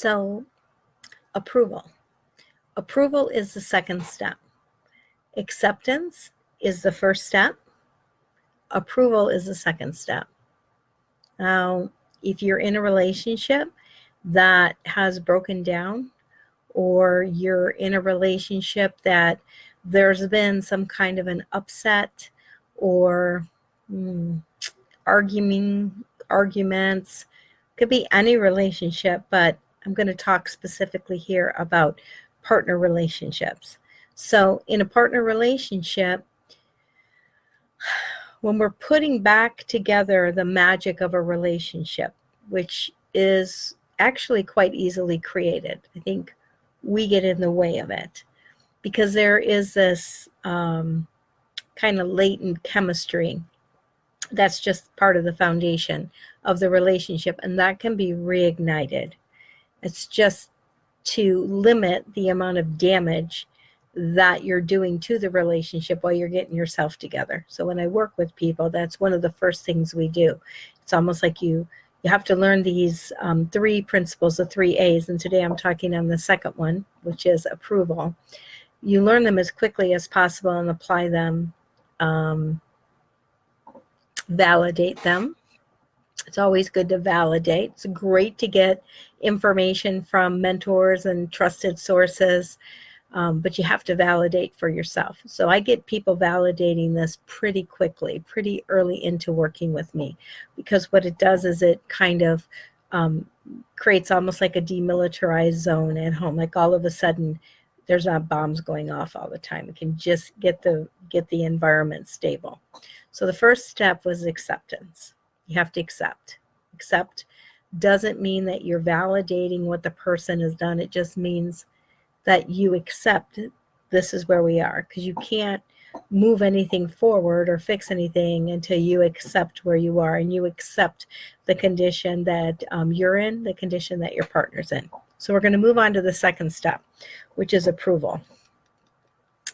So approval. Approval is the second step. Acceptance is the first step. Approval is the second step. Now, if you're in a relationship that has broken down, or you're in a relationship that there's been some kind of an upset or arguments, could be any relationship, but I'm going to talk specifically here about partner relationships. So in a partner relationship, when we're putting back together the magic of a relationship, which is actually quite easily created, I think we get in the way of it because there is this kind of latent chemistry that's just part of the foundation of the relationship, and that can be reignited. It's just to limit the amount of damage that you're doing to the relationship while you're getting yourself together. So when I work with people, that's one of the first things we do. It's almost like you have to learn these 3 principles, the 3 A's, and today I'm talking on the second one, which is approval. You learn them as quickly as possible and apply them, validate them. It's always good to validate. It's great to get information from mentors and trusted sources, but you have to validate for yourself. So I get people validating this pretty quickly, pretty early into working with me, because what it does is it kind of creates almost like a demilitarized zone at home. Like all of a sudden, there's not bombs going off all the time. It can just get the environment stable. So the first step was acceptance. You have to accept. Accept doesn't mean that you're validating what the person has done. It just means that you accept this is where we are, because you can't move anything forward or fix anything until you accept where you are and you accept the condition that you're in, the condition that your partner's in. So we're going to move on to the second step, which is approval.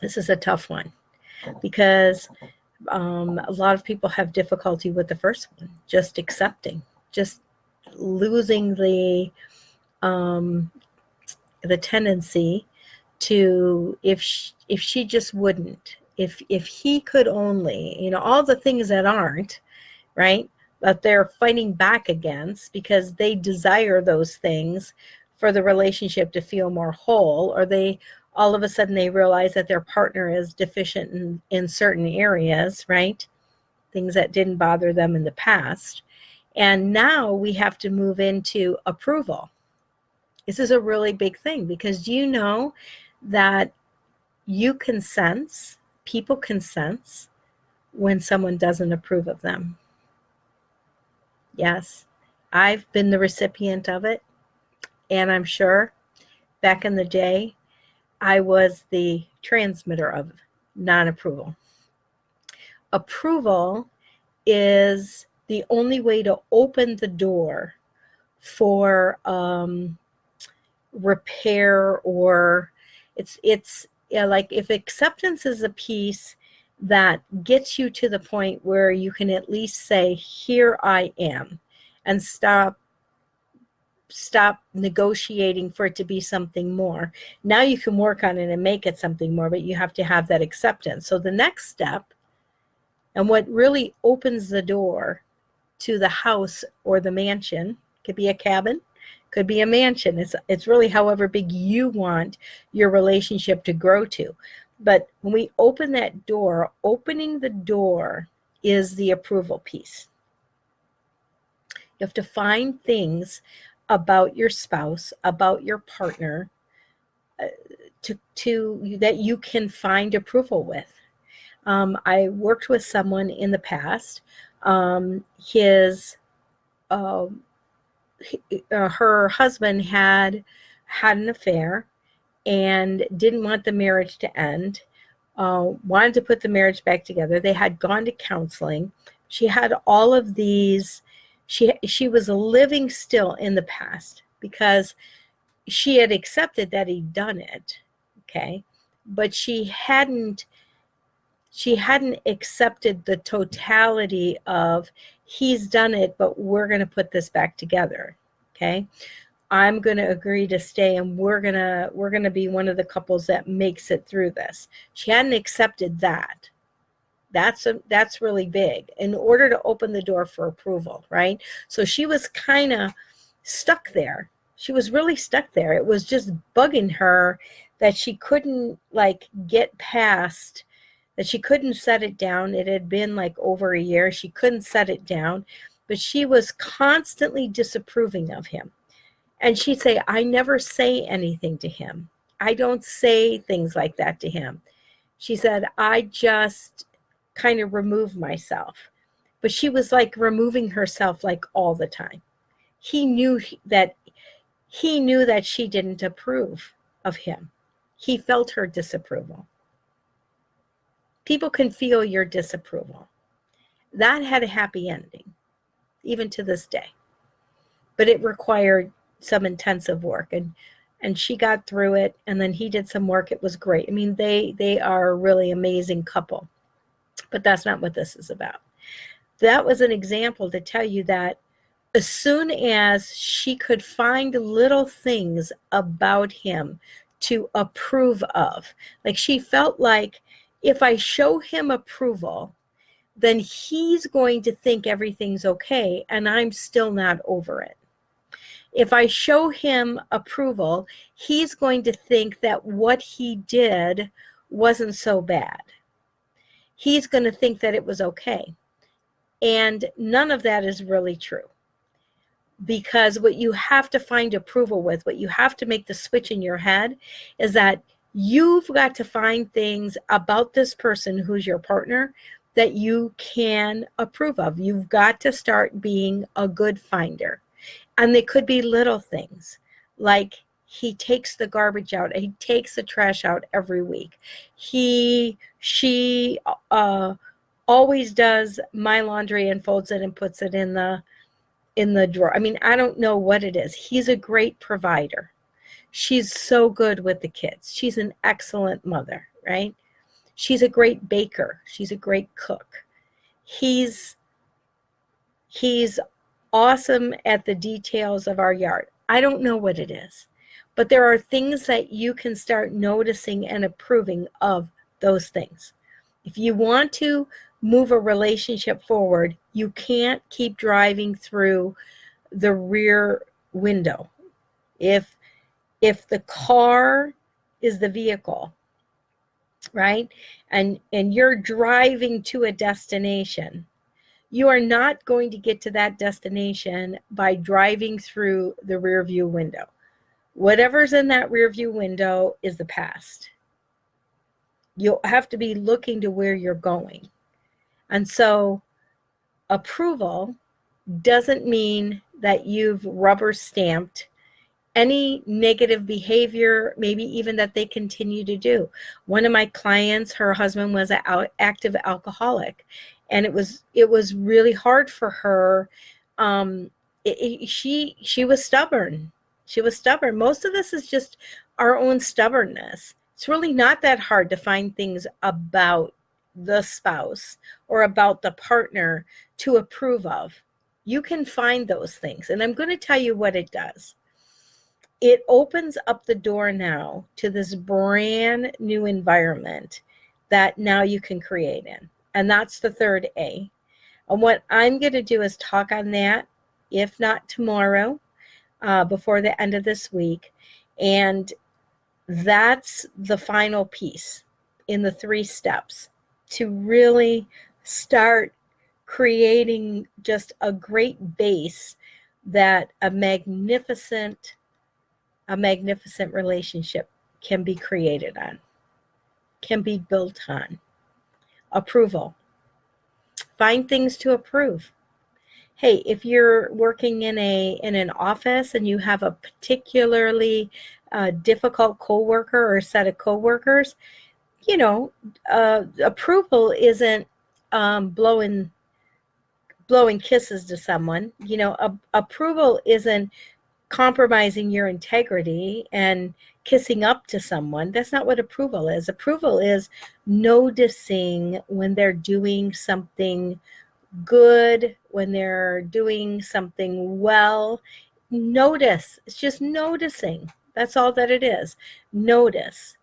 This is a tough one because a lot of people have difficulty with the first one, just accepting, just losing the tendency to, if she just wouldn't, if he could only, all the things that aren't, right, that they're fighting back against because they desire those things for the relationship to feel more whole, or they all of a sudden they realize that their partner is deficient in certain areas, right? Things that didn't bother them in the past. And now we have to move into approval. This is a really big thing because do you know that you can sense, people can sense when someone doesn't approve of them? Yes, I've been the recipient of it. And I'm sure back in the day, I was the transmitter of non-approval. Approval is the only way to open the door for repair, or it's like if acceptance is a piece that gets you to the point where you can at least say, here I am, and stop negotiating for it to be something more. Now you can work on it and make it something more, but you have to have that acceptance. So the next step, and what really opens the door to the house or the mansion, could be a cabin, could be a mansion. It's really however big you want your relationship to grow to. But when we open that door, opening the door is the approval piece. You have to find things about your spouse, about your partner, to that you can find approval with. I worked with someone in the past. Her husband had an affair and didn't want the marriage to end. Wanted to put the marriage back together. They had gone to counseling. She had all of these. She was living still in the past because she had accepted that he'd done it, okay? But she hadn't accepted the totality of he's done it, but we're going to put this back together, okay? I'm going to agree to stay, and we're going to be one of the couples that makes it through this. She hadn't accepted that. That's really big in order to open the door for approval, right? So she was kind of stuck there. She was really stuck there. It was just bugging her that she couldn't like get past, that she couldn't set it down. It had been like over a year. She couldn't set it down, but she was constantly disapproving of him. And she'd say, I never say anything to him. I don't say things like that to him. She said, I just kind of remove myself. But she was like removing herself like all the time. He knew that she didn't approve of him. He felt her disapproval. People can feel your disapproval. That had a happy ending, even to this day. But it required some intensive work, and she got through it, and then he did some work. It was great. I mean, they are a really amazing couple. But that's not what this is about. That was an example to tell you that as soon as she could find little things about him to approve of, like she felt like if I show him approval, then he's going to think everything's okay, and I'm still not over it. If I show him approval, he's going to think that what he did wasn't so bad. He's going to think that it was okay. And none of that is really true. Because what you have to find approval with, what you have to make the switch in your head is that you've got to find things about this person who's your partner that you can approve of. You've got to start being a good finder. And they could be little things like he takes the garbage out. He takes the trash out every week. She always does my laundry and folds it and puts it in the drawer. I mean, I don't know what it is. He's a great provider. She's so good with the kids. She's an excellent mother, right? She's a great baker. She's a great cook. He's awesome at the details of our yard. I don't know what it is, but there are things that you can start noticing and approving of those things. If you want to move a relationship forward, you can't keep driving through the rear window. If the car is the vehicle, right? And you're driving to a destination, you are not going to get to that destination by driving through the rear view window. Whatever's in that rear view window is the past. You'll have to be looking to where you're going. And so approval doesn't mean that you've rubber stamped any negative behavior, maybe even that they continue to do. One of my clients, her husband was an active alcoholic, and it was really hard for her. She was stubborn. She was stubborn. Most of this is just our own stubbornness. It's really not that hard to find things about the spouse or about the partner to approve of. You can find those things, and I'm going to tell you what it does. It opens up the door now to this brand new environment that now you can create in. And that's the third A. And what I'm going to do is talk on that, if not tomorrow, before the end of this week. And that's the final piece in the 3 steps to really start creating just a great base that a magnificent relationship can be created on, can be built on. Approval. Find things to approve. Hey, if you're working in an office and you have a particularly difficult coworker or set of coworkers, approval isn't blowing kisses to someone. Approval isn't compromising your integrity and kissing up to someone. That's not what approval is. Approval is noticing when they're doing something good, when they're doing something well, Notice. It's just noticing. That's all that it is. Notice.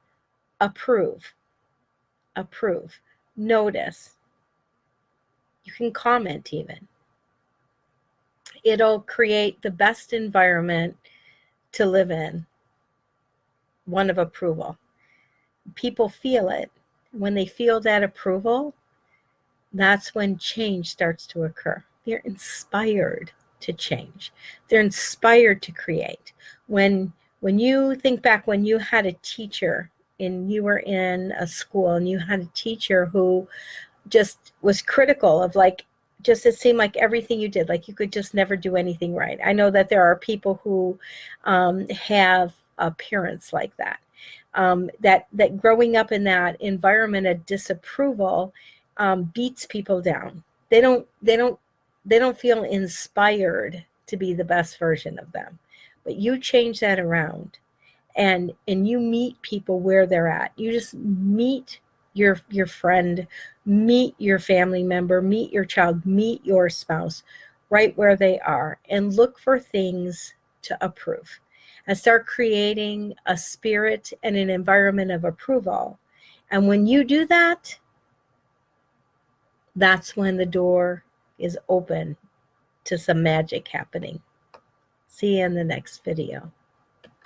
Approve. Approve. Notice. You can comment even. It'll create the best environment to live in, one of approval. People feel it. When they feel that approval, that's when change starts to occur. They're inspired to change. They're inspired to create. When you think back when you had a teacher and you were in a school and you had a teacher who just was critical of like, just it seemed like everything you did, like you could just never do anything right. I know that there are people who have parents like that. That growing up in that environment of disapproval beats people down. They don't feel inspired to be the best version of them. But you change that around, and you meet people where they're at. You just meet your friend, meet your family member, meet your child, meet your spouse right where they are, and look for things to approve and start creating a spirit and an environment of approval. And when you do that, that's when the door is open to some magic happening. See you in the next video.